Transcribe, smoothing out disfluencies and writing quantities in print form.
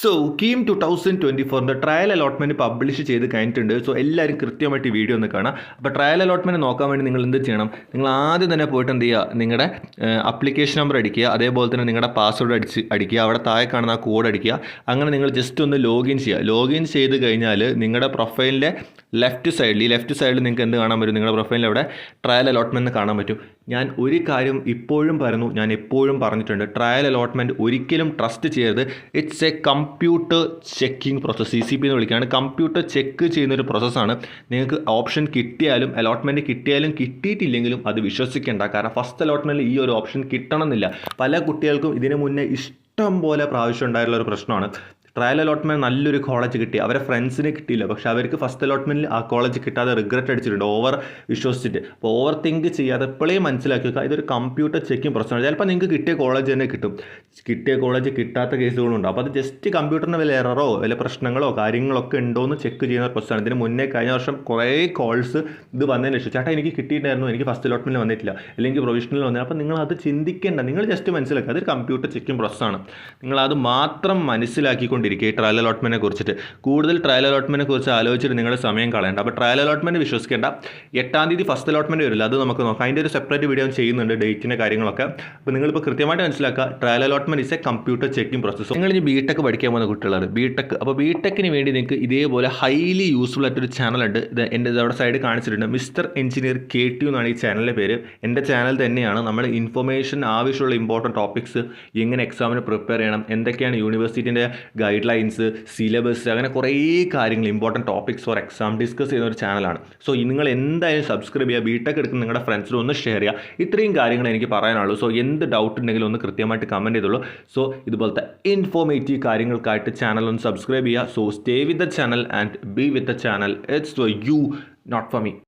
So KEAM 2024 trial allotment publish ചെയ്ത് കഴിഞ്ഞിട്ടുണ്ട്. So എല്ലാവരും കൃത്യമായിട്ട് ഈ വീഡിയോ ഒന്ന് കാണാം. അപ്പോൾ ട്രയൽ അലോട്ട്മെൻറ്റ് നോക്കാൻ വേണ്ടി നിങ്ങൾ എന്ത് ചെയ്യണം? നിങ്ങൾ ആദ്യം തന്നെ പോയിട്ട് എന്ത് ചെയ്യുക, നിങ്ങളുടെ അപ്ലിക്കേഷൻ നമ്പർ അടിക്കുക, അതേപോലെ തന്നെ നിങ്ങളുടെ പാസ്വേഡ് അടിക്കുക, അവിടെ താഴെ കാണുന്ന ആ കോഡ് അടിക്കുക. അങ്ങനെ നിങ്ങൾ ജസ്റ്റ് ഒന്ന് ലോഗിൻ ചെയ്യുക. ലോഗിൻ ചെയ്ത് കഴിഞ്ഞാൽ നിങ്ങളുടെ പ്രൊഫൈലിൻ്റെ ലെഫ്റ്റ് സൈഡിൽ നിങ്ങൾക്ക് എന്ത് കാണാൻ പറ്റും? നിങ്ങളുടെ പ്രൊഫൈലിൽ അവിടെ ട്രയൽ അലോട്ട്മെൻറ്റ് കാണാൻ പറ്റും. ഞാൻ ഒരു കാര്യം ഇപ്പോഴും പറയുന്നു, ഞാൻ എപ്പോഴും പറഞ്ഞിട്ടുണ്ട്, ട്രയൽ അലോട്ട്മെൻറ്റ് ഒരിക്കലും ട്രസ്റ്റ് ചെയ്യരുത്. It's A computer checking process, CCP എന്ന് വിളിക്കുകയാണ്. കമ്പ്യൂട്ടർ ചെക്ക് ചെയ്യുന്നൊരു പ്രോസസ്സാണ്. നിങ്ങൾക്ക് ഓപ്ഷൻ കിട്ടിയാലും അലോട്ട്മെൻറ്റ് കിട്ടിയാലും കിട്ടിയിട്ടില്ലെങ്കിലും അത് വിശ്വസിക്കേണ്ട. കാരണം ഫസ്റ്റ് അലോട്ട്മെൻറ്റിൽ ഈ ഒരു ഓപ്ഷൻ കിട്ടണമെന്നില്ല. പല കുട്ടികൾക്കും ഇതിനു മുന്നേ ഇഷ്ടം പോലെ പ്രാവശ്യം ഉണ്ടായിട്ടുള്ള ഒരു പ്രശ്നമാണ്. ട്രയൽ അലോട്ട്മെൻറ്റ് നല്ലൊരു കോളേജ് കിട്ടി, അവരെ ഫ്രണ്ട്സിന് കിട്ടിയില്ല, പക്ഷേ അവർക്ക് ഫസ്റ്റ് അലോട്ട്മെൻറ്റിൽ ആ കോളേജ് കിട്ടാതെ റിഗ്രറ്റ് അടിച്ചിട്ടുണ്ട്, ഓവർ വിശ്വസിച്ചിട്ട്. അപ്പോൾ ഓവർ തിങ്ക് ചെയ്യാതെ എപ്പോഴേ മനസ്സിലാക്കി വെക്കുക, ഇതൊരു കമ്പ്യൂട്ടർ ചെക്കിംഗ് പ്രശ്നമാണ്. ചിലപ്പോൾ നിങ്ങൾക്ക് കിട്ടിയ കോളേജ് തന്നെ കിട്ടും, കിട്ടിയ കോളേജ് കിട്ടാത്ത കേസുകളുണ്ട്. അപ്പോൾ അത് ജസ്റ്റ് കമ്പ്യൂട്ടറിന് വല്ല എററോ വല്ല പ്രശ്നങ്ങളോ കാര്യങ്ങളൊക്കെ ഉണ്ടോ എന്ന് ചെക്ക് ചെയ്യുന്ന പ്രശ്നമാണ്. ഇതിന് മുന്നേ കഴിഞ്ഞ വർഷം കുറേ കോൾസ് ഇത് വന്നതിന് ശേഷം, ചേട്ടാ എനിക്ക് കിട്ടിയിട്ടായിരുന്നു, എനിക്ക് ഫസ്റ്റ് അലോട്ട്മെൻറ്റിൽ വന്നിട്ടില്ല, അല്ലെങ്കിൽ പ്രൊവിഷണൽ വന്നില്ല. അപ്പോൾ നിങ്ങൾ അത് ചിന്തിക്കേണ്ട, നിങ്ങൾ ജസ്റ്റ് മനസ്സിലാക്കുക അതൊരു കമ്പ്യൂട്ടർ ചെക്കിംഗ് പ്രോസസ്സാണ്. നിങ്ങളത് മാത്രം മനസ്സിലാക്കിക്കൊണ്ട് ഈ ട്രയൽ അലോട്ട്മെൻറ്റിനെ കുറിച്ചിട്ട് കൂടുതൽ ട്രയൽ അലോട്ട്മെൻറ്റിനെ കുറിച്ച് ആലോചിച്ചിട്ട് നിങ്ങളുടെ സമയം കളയണ്ട. അപ്പോൾ ട്രയൽ അലോട്ട്മെൻറ്റ് വിശ്വസിക്കേണ്ട. 8-ാം തീയതി ഫസ്റ്റ് അലോട്ട്മെൻറ്റ് വരില്ല, അത് നമുക്ക് നോക്കാം. അതിൻ്റെ ഒരു സെപ്പറേറ്റ് വീഡിയോ ചെയ്യുന്നുണ്ട്, ഡേറ്റിൻ്റെ കാര്യങ്ങളൊക്കെ. അപ്പോൾ നിങ്ങളിപ്പോൾ കൃത്യമായിട്ട് മനസ്സിലാക്കുക, trial allotment is A computer checking process. നിങ്ങൾ ഇനി ബിടെക് പഠിക്കാൻ പോകുന്ന കുട്ടികളാണ്, അപ്പോൾ ബിടെക്കിന് വേണ്ടി നിങ്ങൾക്ക് ഇതേപോലെ ഹൈലി യൂസ്ഫുൾ ആയിട്ടൊരു ചാനലുണ്ട്. എൻ്റെ അവിടെ സൈഡ് കാണിച്ചിട്ടുണ്ട്, മിസ്റ്റർ എഞ്ചിനീയർ KT എന്നാണ് ഈ ചാനലിൻ്റെ പേര്. എൻ്റെ ചാനൽ തന്നെയാണ്. നമ്മൾ ഇൻഫർമേഷൻ ആവശ്യമുള്ള ഇമ്പോർട്ടൻറ്റ് ടോപ്പിക്സ്, എങ്ങനെ എക്സാമിന് പ്രിപ്പയർ ചെയ്യണം, എന്തൊക്കെയാണ് യൂണിവേഴ്സിറ്റിൻ്റെ ഗൈഡ് ലൈൻസ്, സിലബസ്, അങ്ങനെ കുറേ കാര്യങ്ങൾ, important topics four exam discuss ചെയ്യുന്ന ഒരു ചാനലാണ്. സോ നിങ്ങൾ എന്തായാലും സബ്സ്ക്രൈബ് ചെയ്യുക, ബിടെക് എടുക്കുന്ന നിങ്ങളുടെ ഫ്രണ്ട്സിനും ഒന്ന് ഷെയർ ചെയ്യുക. ഇത്രയും കാര്യങ്ങൾ എനിക്ക് പറയാനുള്ളൂ. സോ എന്ത് ഡൗട്ട് ഉണ്ടെങ്കിലും ഒന്ന് കൃത്യമായിട്ട് കമൻറ്റ് ചെയ്തോളൂ. സോ ഇതുപോലത്തെ ഇൻഫോർമേറ്റീവ് കാര്യങ്ങൾക്കായിട്ട് ചാനൽ ഒന്ന് സബ്സ്ക്രൈബ് ചെയ്യുക. So stay with the channel and be with the channel. It's for you, not for me.